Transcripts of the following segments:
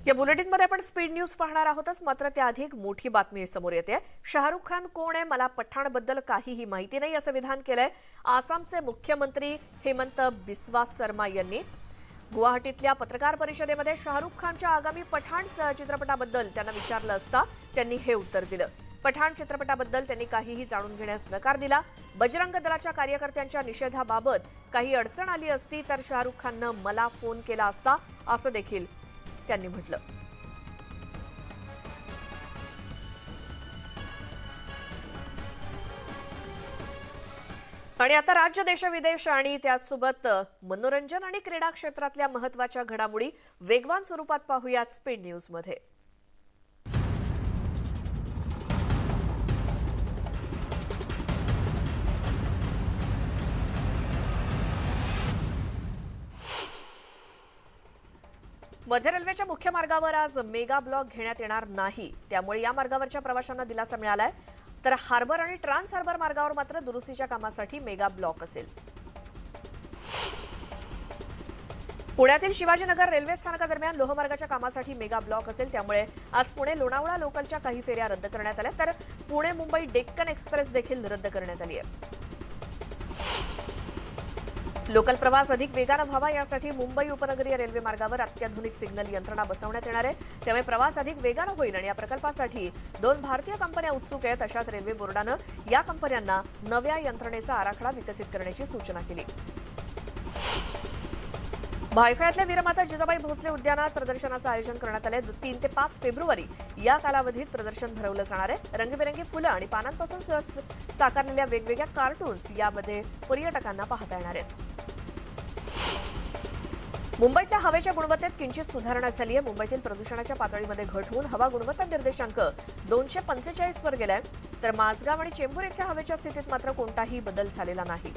या बुलेटिनमध्ये आपण speed news पाहणार आहोतच, मात्र त्याआधी एक मोठी बातमी समोर येते। शाहरुख खान कोण आहे, मला पठाणबद्दल काहीही माहिती नाही असं विधान केलंय आसामचे मुख्यमंत्री हेमंत बिस्वा शर्मा यांनी। गुवाहाटीतल्या पत्रकार परिषदेमध्ये शाहरुख खानच्या आगामी पठाण चित्रपटाबद्दल त्यांना विचारलं असता त्यांनी हे उत्तर दिलं। पठाण चित्रपटाबद्दल त्यांनी काहीही जाणून घेण्यास नकार दिला। बजरंग दलाच्या कार्यकर्त्यांच्या निषेधाबाबत काही अडचण आली असती तर शाहरुख खाननं मला फोन केला असता असं देखील त्यांनी म्हटलं। आणि आता राज्य, देश, विदेश आणि त्यासोबत मनोरंजन आणि क्रीडा क्षेत्रातल्या महत्त्वाच्या घडामोडी वेगवान स्वरूपात पाहूयात स्पीड न्यूज मध्ये। मध्य रेल्वेच्या मुख्य मार्गावर आज मेगा ब्लॉक घेण्यात येणार नाही, त्यामुळे या मार्गावरच्या प्रवाशांना दिलासा मिळालाय। तर हार्बर आणि ट्रान्स हार्बर मार्गावर मात्र दुरुस्तीच्या कामासाठी मेगा ब्लॉक असेल। पुण्यातील शिवाजीनगर रेल्वे स्थानकादरम्यान लोहमार्गाच्या कामासाठी मेगा ब्लॉक असेल, त्यामुळे आज पुणे लोणावळा लोकलच्या काही फेऱ्या रद्द करण्यात आल्या, तर पुणे मुंबई डेक्कन एक्सप्रेस देखील रद्द करण्यात आली आहे। लोकल प्रवास अधिक वेगाने व्हावा यासाठी मुंबई उपनगरीय रेल्वे मार्गावर अत्याधुनिक सिग्नल यंत्रणा बसवण्यात येणार आहे, त्यामुळे प्रवास अधिक वेगाने होईल। आणि या प्रकल्पासाठी 2 भारतीय कंपन्या उत्सुक आहेत। अशात रेल्वे बोर्डानं या कंपन्यांना नव्या यंत्रणेचा आराखडा विकसित करण्याची सूचना केली। भायखळ्यातल्या वीरमाता जिजाबाई भोसले उद्यानात प्रदर्शनाचं आयोजन करण्यात आलंय। 3 ते 5 फेब्रुवारी या कालावधीत प्रदर्शन भरवलं जाणार आहे। रंगीबेरंगी फुलं आणि पानांपासून साकारलेल्या वेगवेगळ्या कार्टून्स यामध्ये पर्यटकांना पाहता येणार आहेत। मुंबईतल्या हवेच्या गुणवत्तेत किंचित सुधारणा झाली आहे। मुंबईतील प्रदूषणाच्या पातळीमध्ये घट होऊन हवा गुणवत्ता निर्देशांक 245 वर गेलाय, तर माझगाव आणि चेंबूर इथल्या हवेच्या स्थितीत मात्र कोणताही बदल झालेला नाही।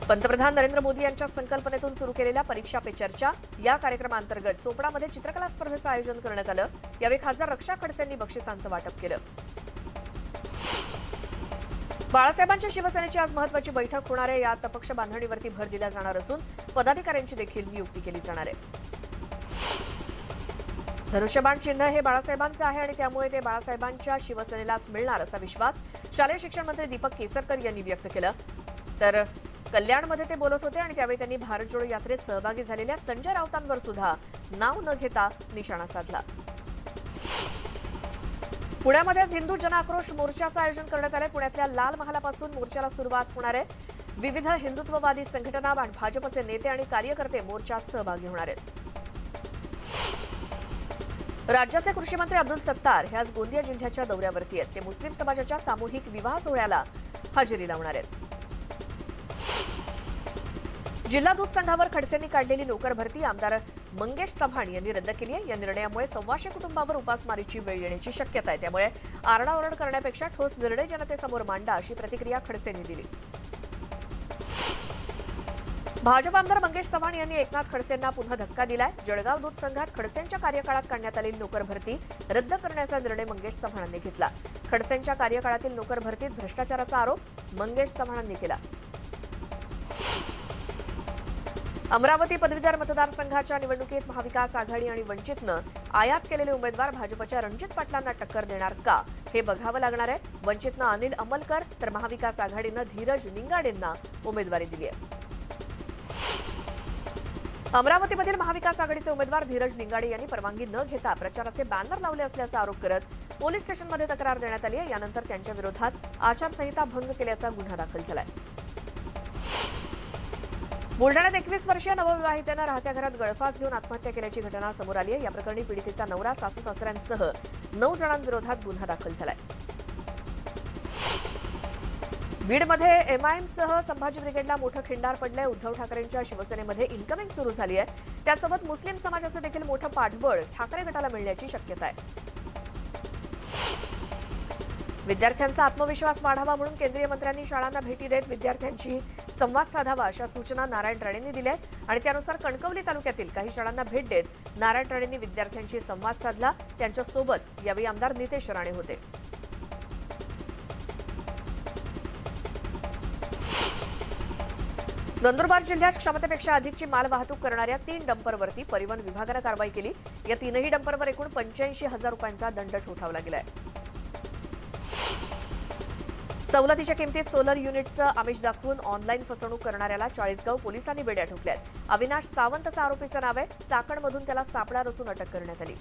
पंतप्रधान नरेंद्र मोदी यांच्या संकल्पनेतून सुरू केलेल्या परीक्षा पे चर्चा या कार्यक्रमांतर्गत चोपडामध्ये चित्रकला स्पर्धेचं आयोजन करण्यात आलं। यावेळी खासदार रक्षा खडसेंनी बक्षिसांचं वाटप केलं। बाळासाहेबांच्या शिवसेनेची आज महत्त्वाची बैठक होणार आहे। यात पक्ष बांधणीवरती भर दिला जाणार असून पदाधिकाऱ्यांची देखील नियुक्ती केली जाणार आहे। धनुष्यबाण चिन्ह हे बाळासाहेबांचं आहे आणि त्यामुळे ते बाळासाहेबांच्या शिवसेनेलाच मिळणार असा विश्वास शालेय शिक्षण मंत्री दीपक केसरकर यांनी व्यक्त केला। तर कल्याणमध्ये ते बोलत होते आणि त्यावेळी त्यांनी भारत जोडो यात्रेत सहभागी झालेल्या संजय राऊतांवर सुद्धा नाव न घेता निशाणा साधला। पुण्यामध्ये हिंदू जन आक्रोश मोर्चाचं आयोजन करण्यात आलंय। पुण्यातल्या लाल महालापासून मोर्चाला सुरुवात होणार आहे। विविध हिंदुत्ववादी संघटना आणि भाजपचे नेते आणि कार्यकर्ते मोर्चात सहभागी होणार आहेत। राज्याचे कृषी मंत्री अब्दुल सत्तार हे आज गोंदिया जिल्ह्याच्या दौऱ्यावरती आहेत। ते मुस्लिम समाजाच्या सामूहिक विवाह सोहळ्याला हजेरी लावणार आहेत। जिल्हा दूध संघावर खडसेंनी काढलेली नोकर भरती आमदार मंगेश चव्हाण यांनी रद्द केली आहे। या निर्णयामुळे 125 कुटुंबावर उपासमारीची वेळ येण्याची शक्यता आहे, त्यामुळे आरडाओरड करण्यापेक्षा ठोस निर्णय जनतेसमोर मांडा अशी प्रतिक्रिया खडसेंनी दिली। भाजप आमदार मंगेश चव्हाण यांनी एकनाथ खडसेंना पुन्हा धक्का दिलाय। जळगाव दूध संघात खडसेंच्या कार्यकाळात काढण्यात आलेली नोकर भरती रद्द करण्याचा निर्णय मंगेश चव्हाणांनी घेतला। खडसेंच्या कार्यकाळातील नोकर भरतीत भ्रष्टाचाराचा आरोप मंगेश चव्हाणांनी केला। अमरावती पदवीधर मतदारसंघाच्या निवडणुकीत महाविकास आघाडी आणि वंचितनं आयात केलेले उमेदवार भाजपच्या रणजित पाटलांना टक्कर देणार का हे बघावं लागणार आहे। वंचितनं अनिल अमलकर तर महाविकास आघाडीनं धीरज निंगाडेंना उमेदवारी दिली आहे। अमरावतीमधील महाविकास आघाडीचे उमेदवार धीरज निंगाडे यांनी परवानगी न घेता प्रचाराचे बॅनर लावले असल्याचा आरोप करत पोलीस स्टेशनमध्ये तक्रार देण्यात आली आहे। यानंतर त्यांच्या विरोधात आचारसंहिता भंग केल्याचा गुन्हा दाखल झालाय। बुलढाण्यात 21 वर्षीय नवविवाहितेनं राहत्या घरात गळफास घेऊन आत्महत्या केल्याची घटना समोर आली आहे। या प्रकरणी पीडितेचा नवरा, सासू सासऱ्यांसह 9 जणांविरोधात गुन्हा दाखल झालाय। बीडमध्ये एमआयएमसह संभाजी ब्रिगेडला मोठं खिंडार पडलंय। उद्धव ठाकरेंच्या शिवसेनेमध्ये इन्कमिंग सुरू झाली आहे, त्यासोबत मुस्लिम समाजाचं देखील मोठं पाठबळ ठाकरे गटाला मिळण्याची शक्यता आहे। विद्यार्थ्यांचा आत्मविश्वास वाढावा म्हणून केंद्रीय मंत्र्यांनी शाळांना भेटी देत विद्यार्थ्यांशी संवाद साधावा अशा सूचना नारायण राणेंनी दिल्या आहेत आणि त्यानुसार कणकवली तालुक्यातील काही शाळांना भेट देत नारायण राणेंनी विद्यार्थ्यांशी संवाद साधला। त्यांच्यासोबत यावेळी आमदार नितेश राणे होते। नंदुरबार जिल्ह्यात क्षमतेपेक्षा अधिकची माल वाहतूक करणाऱ्या 3 डंपरवरती परिवहन विभागानं कारवाई केली. या 3ही डंपरवर एकूण 85,000 रुपयांचा दंड ठोठावला गेलाय. सवलतीच्या किमतीत सोलर युनिटचं आमिष दाखवून ऑनलाईन फसवणूक करणाऱ्याला चाळीसगाव पोलिसांनी बेड्या ठोकल्यात. अविनाश सावंत असं आरोपीचं नाव आहे. चाकणमधून त्याला सापळा रचून अटक करण्यात आली.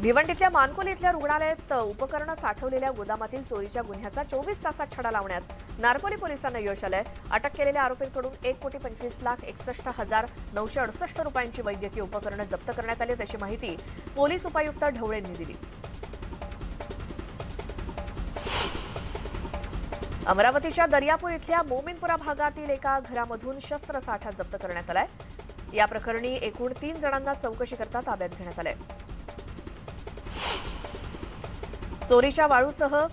भिवंडीतल्या मानकोली इथल्या रुग्णालयात उपकरणं साठवलेल्या गोदामातील चोरीच्या गुन्ह्याचा 24 तासात छडा लावण्यात नारपोली पोलिसांना यश आलंय. अटक केलेल्या आरोपींकडून 1,25,61,968 रुपयांची वैद्यकीय उपकरणं जप्त करण्यात आली, अशी माहिती पोलीस उपायुक्त ढवळेंनी दिली. अमरावतीच्या दर्यापूर इथल्या मोमीनपुरा भागातील एका घरामधून शस्त्रसाठा जप्त करण्यात आलाय. या प्रकरणी एकूण 3 जणांना चौकशीकरता ताब्यात घेण्यात आलंय. चोरीच्या वाळूसह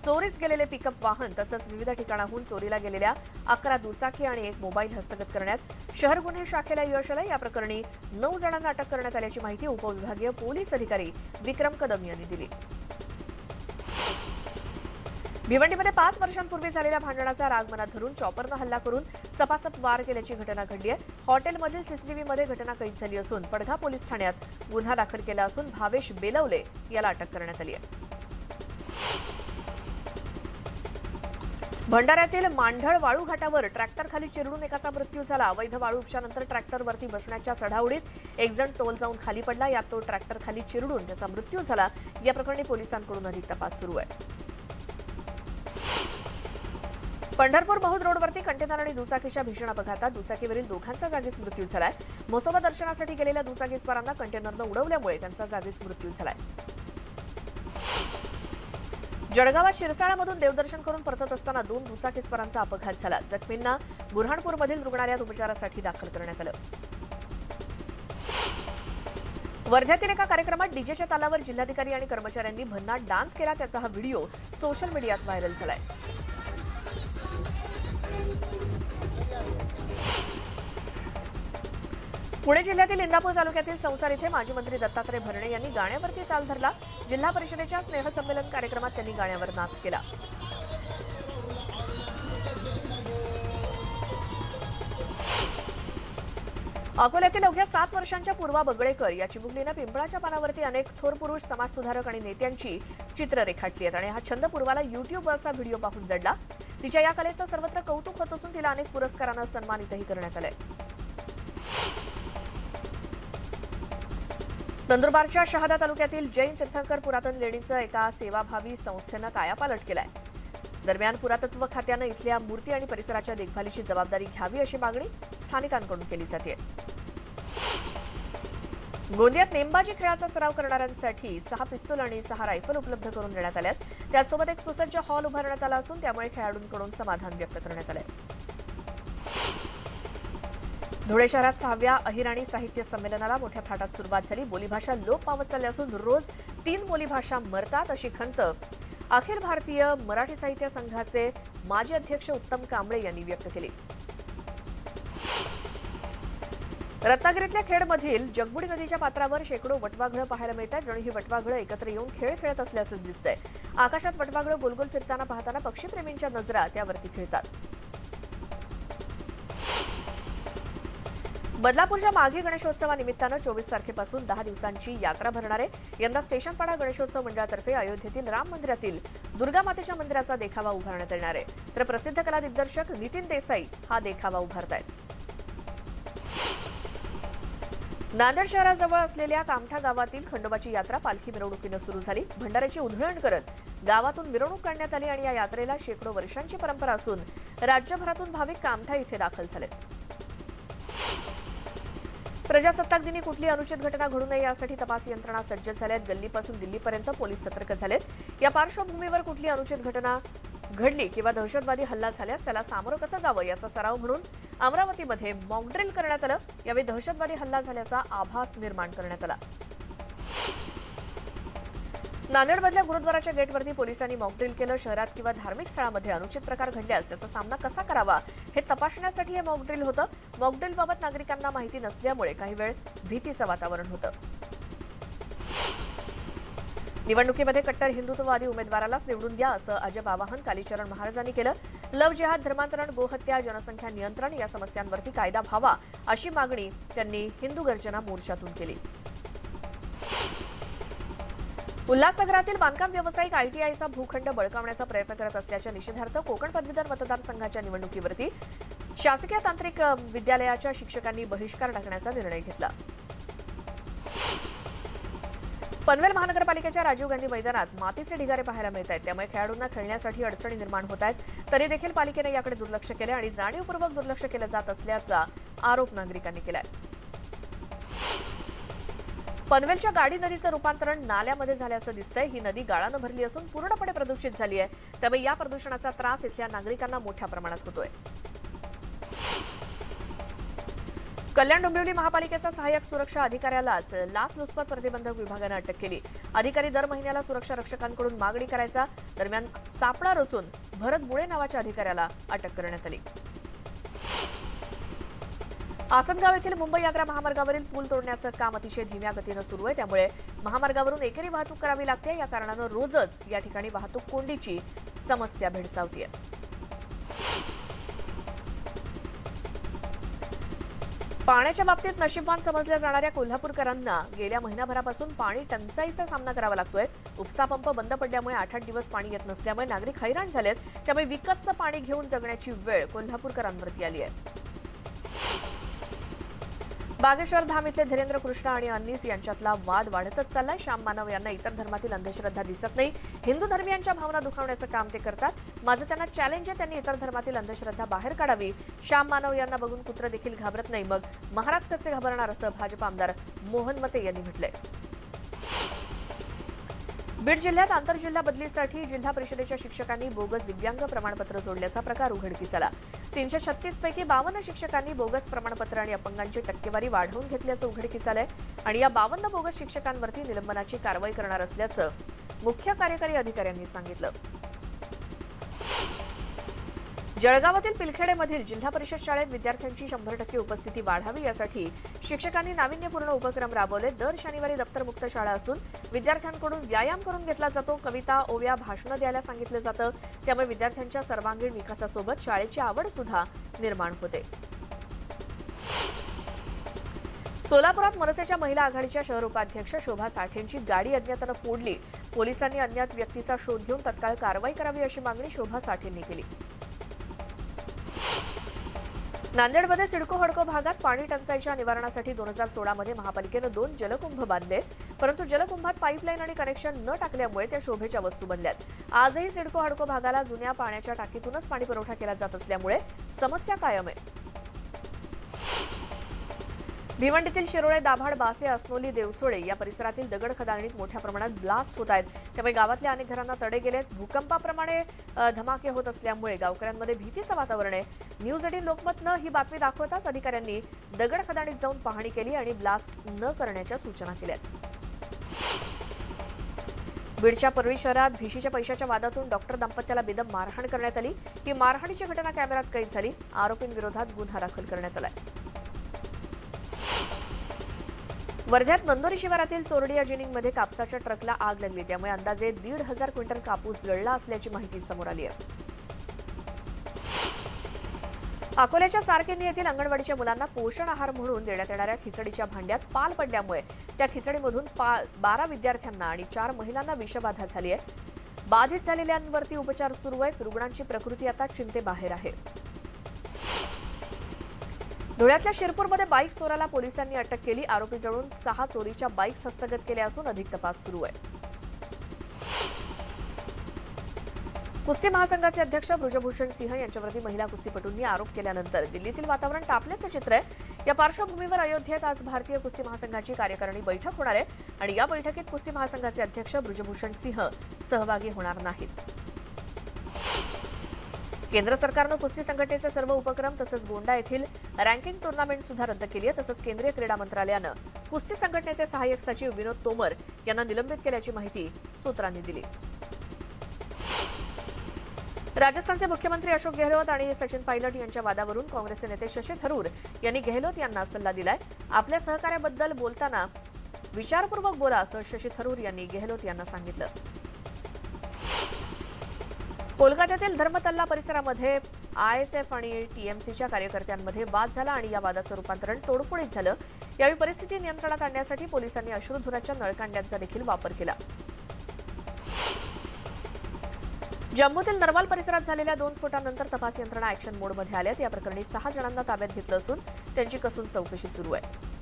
चोरीस गेलेले पिकअप वाहन तसंच विविध ठिकाणाहून चोरीला गेलेल्या 11 दुचाकी आणि 1 मोबाईल हस्तगत करण्यात शहर गुन्हे शाखेला यश आलं. या प्रकरणी 9 जणांना अटक करण्यात आल्याची माहिती उपविभागीय पोलीस अधिकारी विक्रम कदम यांनी दिली. भिवंडीमध्ये 5 वर्षांपूर्वी झालेल्या भांडणाचा राग मनात धरून चॉपरनं हल्ला करून सपासप वार केल्याची घटना घडली आहे. हॉटेलमधील सीसीटीव्हीमध्ये घटना कैद झाली असून पडघा पोलीस ठाण्यात गुन्हा दाखल केला असून भावेश बेलवले याला अटक करण्यात आली आहे. भंडाऱ्यातील मांढळ वाळू घाटावर ट्रॅक्टरखाली चिरडून एकाचा मृत्यू झाला. अवैध वाळू उपशानंतर ट्रॅक्टरवरती बसण्याच्या चढाओढीत एक जण तोल जाऊन खाली पडला. यात तो ट्रॅक्टरखाली चिरडून त्याचा मृत्यू झाला. या प्रकरणी पोलिसांकडून अधिक तपास सुरू आहे. पंढरपूर महूद रोडवरती कंटेनर आणि दुचाकीच्या भीषण अपघातात दुचाकीवरील दोघांचा जागीच मृत्यू झालाय. म्हसोबा दर्शनासाठी गेलेल्या दुचाकीस्वारांना कंटेनरनं उडवल्यामुळे त्यांचा जागीच मृत्यू झालाय. जळगावात शिरसाळ्यामधून देवदर्शन करून परतत असताना 2 दुचाकीस्वारांचा अपघात झाला. जखमींना बुऱ्हाणपूरमधील रुग्णालयात उपचारासाठी दाखल करण्यात आलं. वर्ध्यातील एका कार्यक्रमात डीजेच्या तालावर जिल्हाधिकारी आणि कर्मचाऱ्यांनी भन्नाट डान्स केला. त्याचा हा व्हिडिओ सोशल मीडियात व्हायरल झालाय. पुणे जिल्ह्यातील इंदापूर तालुक्यातील संसार इथे माजी मंत्री दत्तात्रय भरणे यांनी गाण्यावरती ताल धरला. जिल्हा परिषदेच्या स्नेहसंमेलन कार्यक्रमात त्यांनी गाण्यावर नाच केला. अकोल्यातील अवघ्या 7 वर्षांच्या पूर्वा बगळेकर या चिमुकलीनं पिंपळाच्या पानावरती अनेक थोर पुरुष, समाजसुधारक आणि नेत्यांची चित्र रेखाटली आहेत आणि हा छंद पूर्वाला युट्यूबवरचा व्हिडिओ पाहून जडला. तिच्या या कलेचं सर्वत्र कौतुक होत असून तिला अनेक पुरस्कारांना सन्मानितही करण्यात आलंय. नंदुरबारच्या शहादा तालुक्यातील जैन तीर्थंकर पुरातन लेणीचं एका सेवाभावी संस्थेनं कायापालट केलाय. दरम्यान पुरातत्व खात्यानं इथल्या मूर्ती आणि परिसराच्या देखभालीची जबाबदारी घ्यावी अशी मागणी स्थानिकांकडून केली जाते. गोंदियात नेमबाजी खेळाचा सराव करणाऱ्यांसाठी 6 पिस्तूल आणि 6 रायफल उपलब्ध करून देण्यात आल्यात. त्याचसोबत एक सुसज्ज हॉल उभारण्यात आला असून त्यामुळे खेळाडूंकडून समाधान व्यक्त करण्यात आलंय. धुळे शहरात 6व्या अहिराणी साहित्य संमेलनाला मोठ्या थाटात सुरुवात झाली. बोलीभाषा लोप पावत चालली असून रोज 3 बोलीभाषा मरतात अशी खंत अखिल भारतीय मराठी साहित्य संघाचे माजी अध्यक्ष उत्तम कांबळे यांनी व्यक्त केली. रत्नागिरीतल्या खेडमधील जगबुडी नदीच्या पात्रावर शेकडो वटवाघळं पाहायला मिळतात. जणू ही वटवाघळं एकत्र येऊन खेळ खेळत असल्याचंच दिसतंय. आकाशात वटवाघळं गोलगोल फिरताना पाहताना पक्षीप्रेमींच्या नजरा त्यावरती खिळतात. बदलापूरच्या माघी गणेशोत्सवानिमित्तानं 24 तारखेपासून 10 दिवसांची यात्रा भरणार आहे. यंदा स्टेशनपाडा गणेशोत्सव मंडळातर्फे अयोध्येतील राम मंदिरातील दुर्गा मातेच्या मंदिराचा देखावा उभारण्यात येणार आहे. तर प्रसिद्ध कला दिग्दर्शक नितीन देसाई हा देखावा उभारतायत. नांदेड शहराजवळ असलेल्या कामठा गावातील खंडोबाची यात्रा पालखी मिरवणुकीनं सुरू झाली. भंडाऱ्याची उधळण करत गावातून मिरवणूक काढण्यात आली आणि या यात्रेला शेकडो वर्षांची परंपरा असून राज्यभरातून भाविक कामठा इथे दाखल झाले. प्रजासत्ताक दिनी कुठली अनुचित घटना घडू नये यासाठी तपास यंत्रणा सज्ज झाल्यात. गल्लीपासून दिल्लीपर्यंत पोलीस सतर्क झालेत. या पार्श्वभूमीवर कुठली अनुचित घटना घडली किंवा दहशतवादी हल्ला झाल्यास त्याला सामोरं कसं जावं याचा सराव म्हणून अमरावतीमध्ये मॉकड्रिल करण्यात आलं. यावेळी दहशतवादी हल्ला झाल्याचा आभास निर्माण करण्यात आला. नांदेडमधल्या गुरुद्वाराच्या गेटवरती पोलिसांनी मॉकड्रिल केलं. शहरात किंवा धार्मिक स्थळामध्ये अनुचित प्रकार घडल्यास त्याचा सामना कसा करावा हे तपासण्यासाठी हे मॉकड्रिल होतं. मॉकड्रिलबाबत नागरिकांना माहिती नसल्यामुळे काही वेळ भीतीचं वातावरण होतं. निवडणुकीमध्ये कट्टर हिंदुत्ववादी उमेदवारालाच निवडून द्या असं अजब आवाहन कालीचरण महाराजांनी केलं. लव जिहाद, धर्मांतरण, गोहत्या, जनसंख्या नियंत्रण या समस्यांवरती कायदा व्हावा अशी मागणी त्यांनी हिंदू गर्जना मोर्चातून केली. उल्हासनगरातील बांधकाम व्यावसायिक आयटीआयचा भूखंड बळकावण्याचा प्रयत्न करत असल्याच्या निषेधार्थ कोकण पदवीधर मतदारसंघाच्या निवडणुकीवरती शासकीय तांत्रिक विद्यालयाच्या शिक्षकांनी बहिष्कार टाकण्याचा निर्णय घेतला. पनवेल महानगरपालिकेच्या राजीव गांधी मैदानात मातीचे ढिगारे पाहायला मिळत आहेत. त्यामुळे खेळाडूंना खेळण्यासाठी अडचणी निर्माण होत आहेत. तरी देखील पालिकेने याकडे दुर्लक्ष केले आणि जाणीवपूर्वक दुर्लक्ष केलं जात असल्याचा आरोप नागरिकांनी केलाय. पनवेलच्या गाडी नदीचं रूपांतरण नाल्यामध्ये झाल्याचं दिसतंय. ही नदी गाळानं भरली असून पूर्णपणे प्रदूषित झाली आहे. त्यामुळे या प्रदूषणाचा त्रास इथल्या नागरिकांना मोठ्या प्रमाणात होतोय. कल्याण डोंबिवली महापालिकेचा सहाय्यक सुरक्षा अधिकाऱ्यालाच लाचलुचपत प्रतिबंधक विभागानं अटक केली. अधिकारी दर महिन्याला सुरक्षा रक्षकांकडून मागणी करायचा. दरम्यान सापळा रचून भरत बुळे नावाच्या अधिकाऱ्याला अटक करण्यात आली. आसनगाव येथील मुंबई आग्रा महामार्गावरील पूल तोडण्याचं काम अतिशय धीम्या गतीनं सुरू आहे. त्यामुळे महामार्गावरून एकेरी वाहतूक करावी लागते. या कारणानं रोजच या ठिकाणी वाहतूक कोंडीची समस्या भेडसावतीये. पाण्याच्या बाबतीत नशीबवान समजल्या जाणाऱ्या कोल्हापूरकरांना गेल्या महिनाभरापासून पाणी टंचाईचा सामना करावा लागतोय. उपसा पंप बंद पडल्यामुळे 8-8 दिवस पाणी येत नसल्यामुळे नागरिक हैराण झालेत. त्यामुळे विकतचं पाणी घेऊन जगण्याची वेळ कोल्हापूरकरांवरती आली आहे. बागेश्वर धाम इथले धीरेंद्र कृष्णा आणि अन्नीस यांच्यातला वाद वाढतच चाललाय. श्याम मानव यांना इतर धर्मातील अंधश्रद्धा दिसत नाही. हिंदू धर्मियांच्या भावना दुखावण्याचं काम ते करतात. माझं त्यांना चॅलेंज आहे, त्यांनी इतर धर्मातील अंधश्रद्धा बाहेर काढावी. श्याम मानव यांना बघून कुत्र देखील घाबरत नाही, मग महाराज कसे घाबरणार, असं भाजप आमदार मोहन मते यांनी म्हटलंय. बीड जिल्ह्यात आंतरजिल्हा बदलीसाठी जिल्हा परिषदेच्या शिक्षकांनी बोगस दिव्यांग प्रमाणपत्र जोडल्याचा प्रकार उघडकीस आला. 336 पैकी 52 शिक्षकांनी बोगस प्रमाणपत्र आणि अपंगांची टक्केवारी वाढवून घेतल्याचं उघडकीस आलंय आणि या 52 बोगस शिक्षकांवरती निलंबनाची कारवाई करणार असल्याचं मुख्य कार्यकारी अधिकाऱ्यांनी सांगितलं. जळगावातील पिलखेडेमधील जिल्हा परिषद शाळेत विद्यार्थ्यांची 100% उपस्थिती वाढावी यासाठी शिक्षकांनी नाविन्यपूर्ण उपक्रम राबवले. दर शनिवारी दप्तरमुक्त शाळा असून विद्यार्थ्यांकडून व्यायाम करून घेतला जातो. कविता, ओव्या, भाषणं द्यायला सांगितलं जातं. त्यामुळे विद्यार्थ्यांच्या सर्वांगीण विकासासोबत शाळेची आवड सुद्धा निर्माण होते. सोलापुरात मनसेच्या महिला आघाडीच्या शहर उपाध्यक्ष शोभा साठेंची गाडी अज्ञातानं फोडली. पोलिसांनी अज्ञात व्यक्तीचा शोध घेऊन तत्काळ कारवाई करावी अशी मागणी शोभा साठेंनी केली. नांदेडमध्ये सिडको हडको भागात पाणी टंचाईच्या निवारणासाठी 2016 मध्ये महापालिकेनं 2 जलकुंभ बांधले. परंतु जलकुंभात पाईपलाईन आणि कनेक्शन न टाकल्यामुळे त्या शोभेच्या वस्तू बनल्यात. आजही सिडको हडको भागाला जुन्या पाण्याच्या टाकीतूनच पाणी पुरवठा केला जात असल्यामुळे समस्या कायम आहे. भिवंडीतील शिरोळे, दाभाड, बासे, असनोली, देवचोळे या परिसरातील दगड खदानीत मोठ्या प्रमाणात ब्लास्ट होत आहेत. त्यामुळे गावातल्या अनेक घरांना तडे गेलेत. भूकंपाप्रमाणे धमाके होत असल्यामुळे गावकऱ्यांमध्ये भीतीचं वातावरण आहे. न्यूज 18 लोकमतनं ही बातमी दाखवताच अधिकाऱ्यांनी दगड खदानीत जाऊन पाहणी केली आणि ब्लास्ट न करण्याच्या सूचना केल्यात. बीडच्या परळी शहरात भिशीच्या पैशाच्या वादातून डॉक्टर दाम्पत्याला बेदम मारहाण करण्यात आली. ही मारहाणीची घटना कॅमेऱ्यात कैद झाली. आरोपींविरोधात गुन्हा दाखल करण्यात आलाय. वर्ध्यात नंदोरी शिवारातील चोरडी या जिनिंगमध्ये कापसाच्या ट्रकला आग लागली. त्यामुळे अंदाजे 1,500 क्विंटल कापूस जळला असल्याची माहिती समोर आली आहे. अकोल्याच्या सारकेनी येथील अंगणवाडीच्या मुलांना पोषण आहार म्हणून देण्यात येणाऱ्या खिचडीच्या भांड्यात पाल पडल्यामुळे त्या खिचडीमधून 12 विद्यार्थ्यांना आणि 4 महिलांना विषबाधा झाली आहे. बाधित झालेल्यांवरती उपचार सुरू आहेत. रुग्णांची प्रकृती आता चिंतेबाहेर आहे. धुळ्यातल्या शिरपूरमध्ये बाईक चोराला पोलिसांनी अटक केली. आरोपीजवळून 6 चोरीच्या बाईक्स हस्तगत केल्या असून अधिक तपास सुरू आहे. कुस्ती महासंघाचे अध्यक्ष बृजभूषण सिंह यांच्यावरती महिला कुस्तीपटूंनी आरोप केल्यानंतर दिल्लीतील वातावरण तापल्याचं चित्र आहे. या पार्श्वभूमीवर अयोध्येत आज भारतीय कुस्ती महासंघाची कार्यकारिणी बैठक होणार आहे आणि या बैठकीत कुस्ती महासंघाचे अध्यक्ष बृजभूषण सिंह सहभागी होणार नाहीत. केंद्र सरकारनं कुस्ती संघटनेचे सर्व उपक्रम तसंच गोंडा येथील रँकिंग टुर्नामेंट सुद्धा रद्द केली आहे. तसंच केंद्रीय क्रीडा मंत्रालयानं कुस्ती संघटनेचे सहाय्यक सचिव विनोद तोमर यांना निलंबित केल्याची माहिती सूत्रांनी दिली. राजस्थानचे मुख्यमंत्री अशोक गेहलोत आणि सचिन पायलट यांच्या वादावरून काँग्रेसचे नेते शशी थरूर यांनी गेहलोत यांना सल्ला दिलाय. आपल्या सहकार्याबद्दल बोलताना विचारपूर्वक बोला असं शशी थरूर यांनी गेहलोत यांना सांगितलं. कोलकात्यातील धर्मतल्ला परिसरामध्ये आयएसएफ आणि टीएमसीच्या कार्यकर्त्यांमध्ये वाद झाला आणि या वादाचं रूपांतरण तोडफोडीत झालं. यावेळी परिस्थिती नियंत्रणात आणण्यासाठी पोलिसांनी अश्रुधुराच्या नळकांड्यांचा देखील वापर केला. जम्मूतील नरवाल परिसरात झालेल्या 2 स्फोटांनंतर तपास यंत्रणा ऍक्शन मोडमध्ये आल्यात. या प्रकरणी 6 जणांना ताब्यात घेतलं असून त्यांची कसून चौकशी सुरू आहे.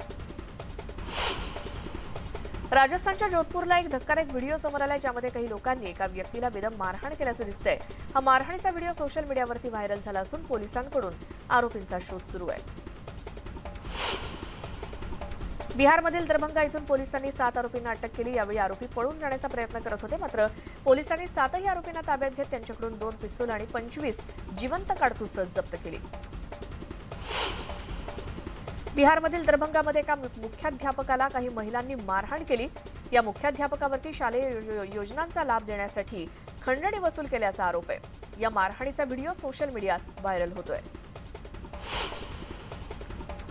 राजस्थानच्या जोधपूरला एक धक्कादायक व्हिडिओ समोर आलाय, ज्यामध्ये काही लोकांनी एका व्यक्तीला बेदम मारहाण केल्याचं दिसतंय. हा मारहाणीचा व्हिडिओ सोशल मीडियावरती व्हायरल झाला असून पोलिसांकडून आरोपींचा शोध सुरू आहे. बिहारमधील दरभंगा इथून पोलिसांनी 7 आरोपींना अटक केली. यावेळी आरोपी पळून जाण्याचा प्रयत्न करत होते, मात्र पोलिसांनी 7ही आरोपींना ताब्यात घेत त्यांच्याकडून 2 पिस्तूल आणि 25 जिवंत काडतुसं जप्त केली. बिहारमधील दरभंगामध्ये एका मुख्याध्यापकाला काही महिलांनी मारहाण केली. या मुख्याध्यापकावरती शालेय योजनांचा लाभ देण्यासाठी खंडणी वसूल केल्याचा आरोप आहे. या मारहाणीचा व्हिडिओ सोशल मीडियात व्हायरल होतोय.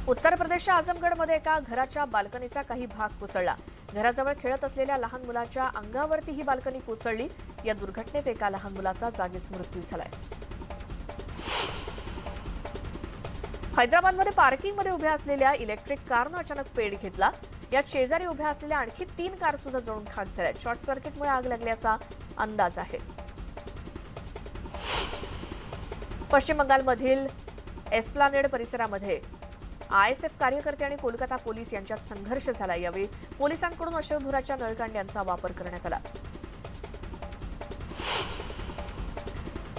उत्तर प्रदेशच्या आझमगडमध्ये एका घराच्या बाल्कनीचा काही भाग कोसळला. घराजवळ खेळत असलेल्या लहान मुलाच्या अंगावरती ही बाल्कनी कोसळली. या दुर्घटनेत एका लहान मुलाचा जागीच मृत्यू झालाय. हैदराबादमध्ये पार्किंगमध्ये उभ्या असलेल्या इलेक्ट्रिक कारनं अचानक पेट घेतला. यात शेजारी उभ्या असलेल्या आणखी 3 कार सुद्धा जळून खाक झाल्या. शॉर्ट सर्किटमुळे आग लागल्याचा अंदाज आहे. पश्चिम बंगालमधील एस्प्लानेड परिसरामध्ये आयएसएफ कार्यकर्ते आणि कोलकाता पोलीस यांच्यात संघर्ष झाला. यावेळी पोलिसांकडून अश्रुधुराच्या नळकांड्यांचा वापर करण्यात आला.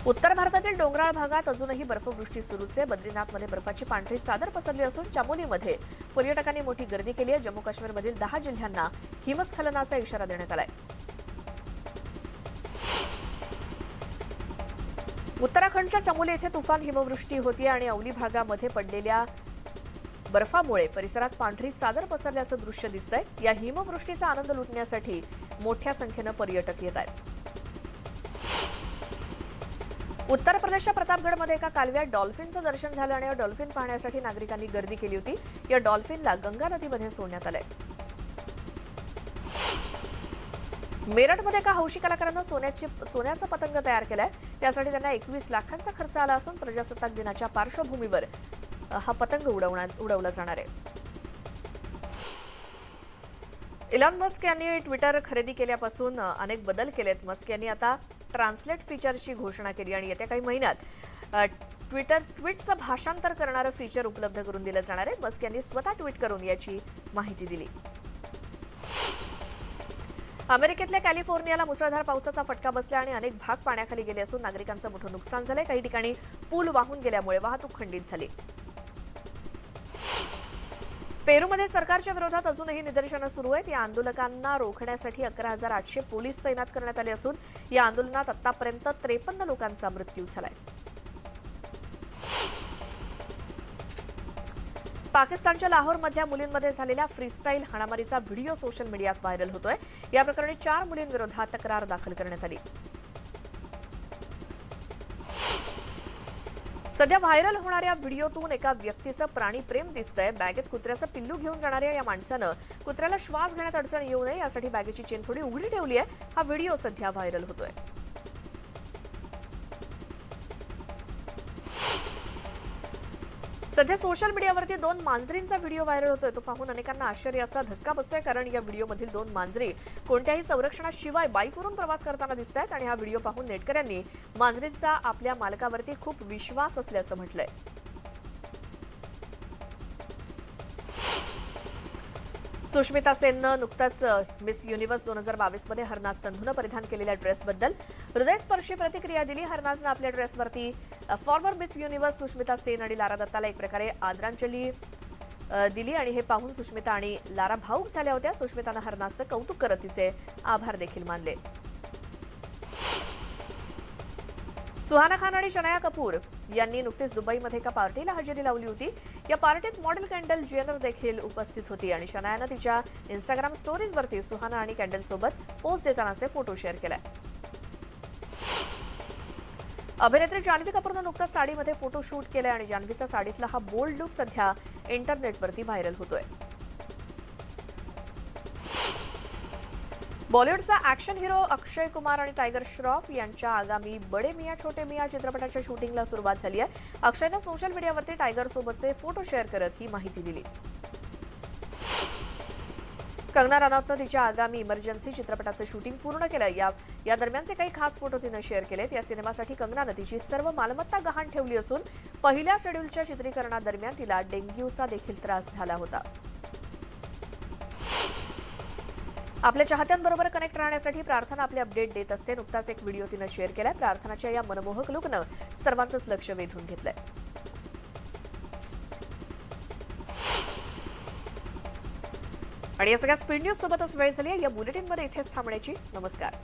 उत्तर भारतातील डोंगराळ भागात अजूनही बर्फवृष्टी सुरूच आहे. बद्रीनाथमध्ये बर्फाची पांढरी चादर पसरली असून चमोलीमध्ये पर्यटकांनी मोठी गर्दी केली आहे. जम्मू काश्मीरमधील 10 जिल्ह्यांना हिमस्खलनाचा इशारा देण्यात आलाय. उत्तराखंडच्या चमोली येथे तुफान हिमवृष्टी होती आणि औली भागामध्ये पडलेल्या बर्फामुळे परिसरात पांढरी चादर पसरल्याचं दृश्य दिसतंय. या हिमवृष्टीचा आनंद लुटण्यासाठी मोठ्या संख्येनं पर्यटक येत आहेत. उत्तर प्रदेशच्या प्रतापगडमध्ये एका कालव्यात डॉल्फिनचं दर्शन झालं आणि डॉल्फिन पाहण्यासाठी नागरिकांनी गर्दी केली होती. या डॉल्फिनला गंगा नदीमध्ये सोडण्यात आलंय. मेरठमध्ये एका हौशी कलाकारानं सोन्याचा पतंग तयार केलाय. त्यासाठी त्यांना 21 लाखांचा खर्च आला असून प्रजासत्ताक दिनाच्या पार्श्वभूमीवर हा पतंग उडवला जाणार आहे. इलॉन मस्क यांनी ट्विटर खरेदी केल्यापासून अनेक बदल केलेत. मस्क यांनी आता ट्रान्सलेट फीचरची घोषणा केली आणि येत्या काही महिन्यात ट्विटचं भाषांतर करणारं फीचर उपलब्ध करून दिलं जाणार आहे. मस्क यांनी स्वतः ट्विट करून याची माहिती दिली. अमेरिकेतल्या कॅलिफोर्नियाला मुसळधार पावसाचा फटका बसला आणि अनेक भाग पाण्याखाली गेले असून नागरिकांचं मोठं नुकसान झालंय. काही ठिकाणी पूल वाहून गेल्यामुळे वाहतूक खंडित झाली. पेरूमध्ये सरकारच्या विरोधात अजूनही निदर्शनं सुरू आहेत. या आंदोलकांना रोखण्यासाठी 11,800 पोलीस तैनात करण्यात आले असून या आंदोलनात आतापर्यंत 53 लोकांचा मृत्यू झालाय. पाकिस्तानच्या लाहोरमधल्या मुलींमध्ये झालेल्या फ्रीस्टाईल हाणामारीचा व्हिडिओ सोशल मीडियात व्हायरल होतोय. या प्रकरणी 4 मुलींविरोधात तक्रार दाखल करण्यात आली. सध्या व्हायरल होणाऱ्या व्हिडिओतून एका व्यक्तीचं प्राणीप्रेम दिसतंय. बॅगेत कुत्र्याचं पिल्लू घेऊन जाणाऱ्या या माणसानं कुत्र्याला श्वास घेण्यात अडचण येऊ नये यासाठी बॅगेची चेन थोडी उघडी ठेवली आहे. हा व्हिडिओ सध्या व्हायरल होतोय. सध्या सोशल मीडियावरती 2 मांजरींचा व्हिडिओ व्हायरल होतोय. तो पाहून अनेकांना आश्चर्याचा धक्का बसतोय, कारण या व्हिडिओमधील 2 मांजरी कोणत्याही संरक्षणाशिवाय बाईकवरून प्रवास करताना दिसत आहेत आणि हा व्हिडिओ पाहून नेटकऱ्यांनी मांजरींचा आपल्या मालकावरती खूप विश्वास असल्याचं म्हटलंय. सुष्मिता सेननं नुकताच मिस युनिव्हर्स 2022 मध्ये हरनाज संधूनं परिधान केलेल्या ड्रेसबद्दल हृदयस्पर्शी प्रतिक्रिया दिली. हरनाजनं आपल्या ड्रेसवरती former miss universe Sushmita Sen आणि लारा दत्ताला एक प्रकारे आदरांजली दिली आणि हे पाहून सुष्मिता आणि लारा भावूक झाल्या होत्या. सुष्मितानं हरनाजचं कौतुक करत तिचे आभार देखील मानले. सुहाना खान आणि शनाया कपूर यांनी नुकतीच दुबईमध्ये एका पार्टीला हजेरी लावली होती. या पार्टीत मॉडेल कॅन्डल जेनर देखील उपस्थित होती आणि शनायानं तिच्या इंस्टाग्राम स्टोरीजवरती सुहाना आणि कॅन्डल सोबत पोस्ट देतानाचे फोटो शेअर केलाय. अभिनेत्री जान्हवी कपूरनं नुकताच साडीमध्ये फोटो शूट केलाय आणि जान्हवीचा साडीतला हा बोल्ड लुक सध्या इंटरनेटवरती व्हायरल होतोय. बॉलिवूडचा ॲक्शन हिरो अक्षय कुमार आणि टायगर श्रॉफ यांच्या आगामी बडे मियां छोटे मियां चित्रपटाच्या शूटिंगला सुरुवात झाली आहे. अक्षयनं सोशल मीडियावरती टायगर सोबतचे फोटो शेअर करत ही माहिती दिली. कंगना रनौतनं तिच्या आगामी इमर्जन्सी चित्रपटाचं शूटिंग पूर्ण केलं. या दरम्यानचे काही खास फोटो तिनं शेअर केलेत. या सिनेमासाठी कंगनानं तिची सर्व मालमत्ता गहाण ठेवली असून पहिल्या शेड्यूलच्या चित्रीकरणादरम्यान तिला डेंग्यूचा देखील त्रास झाला होता. आपल्या चाहत्यांबरोबर कनेक्ट राहण्यासाठी प्रार्थना आपले अपडेट देत असते. नुकताच एक व्हिडिओ तिनं शेअर केलाय. प्रार्थनाच्या या मनमोहक लुकनं सर्वांचंच लक्ष वेधून घेतलंय. आणि या सगळ्या स्पीड न्यूज सोबतच वेळ झाली आहे. या बुलेटिनमध्ये इथेच थांबण्याची. नमस्कार.